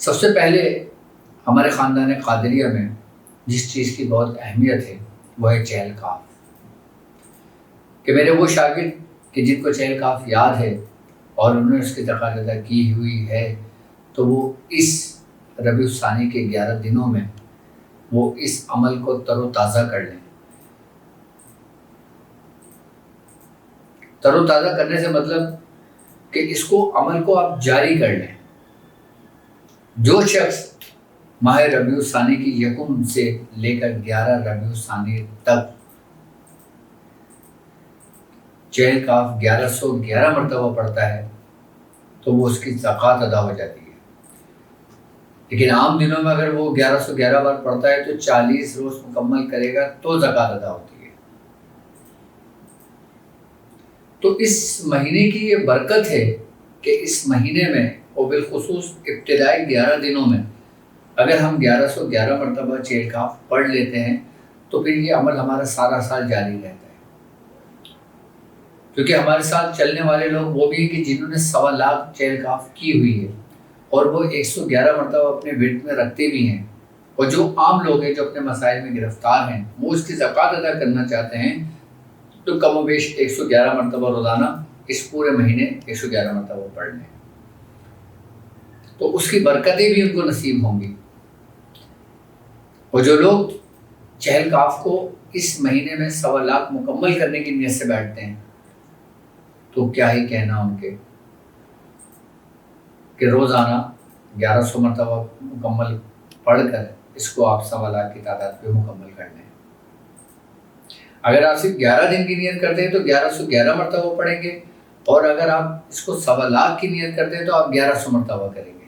سب سے پہلے ہمارے خاندان قادریہ میں جس چیز کی بہت اہمیت ہے وہ ہے چہل کاف، کہ میرے وہ شاگرد کہ جن کو چہل کاف یاد ہے اور انہوں نے اس کی تقاض ادا کی ہوئی ہے، تو وہ اس ربیع الثانی کے 11 دنوں میں وہ اس عمل کو تر و تازہ کر لیں۔ تر و تازہ کرنے سے مطلب کہ اس کو عمل کو آپ جاری کر لیں۔ جو شخص ماہ ربیع الثانی کی 1 سے لے کر 11 ربیع الثانی تک چہل کاف 1111 مرتبہ پڑھتا ہے تو وہ اس کی زکوٰۃ ادا ہو جاتی ہے۔ لیکن عام دنوں میں اگر وہ 1111 بار پڑھتا ہے تو 40 روز مکمل کرے گا تو زکوٰۃ ادا ہوتی ہے۔ تو اس مہینے کی یہ برکت ہے کہ اس مہینے میں اور بالخصوص ابتدائی 11 دنوں میں اگر ہم 1111 مرتبہ چہل کاف پڑھ لیتے ہیں تو پھر یہ عمل ہمارا سارا سال جاری رہتا ہے، کیونکہ ہمارے ساتھ چلنے والے لوگ وہ بھی ہیں کہ جنہوں نے 1.25 لاکھ چہل کاف کی ہوئی ہے اور وہ 111 مرتبہ اپنے ورد میں رکھتے بھی ہیں، اور جو عام لوگ ہیں جو اپنے مسائل میں گرفتار ہیں وہ اس کی زکوٰۃ ادا کرنا چاہتے ہیں تو کم و بیش 111 مرتبہ روزانہ اس پورے مہینے 111 مرتبہ پڑھ لیں تو اس کی برکتیں بھی ان کو نصیب ہوں گی۔ اور جو لوگ چہل کاف کو اس مہینے میں 1.25 لاکھ مکمل کرنے کی نیت سے بیٹھتے ہیں تو کیا ہی کہنا ان کے کہ روزانہ 1100 مرتبہ مکمل پڑھ کر اس کو آپ 1.25 لاکھ کی تعداد پہ مکمل کر لیں۔ اگر آپ صرف 11 دن کی نیت کرتے ہیں تو 1111 مرتبہ پڑھیں گے، اور اگر آپ اس کو 1.25 لاکھ کی نیت کرتے ہیں تو آپ 1100 مرتبہ کریں گے۔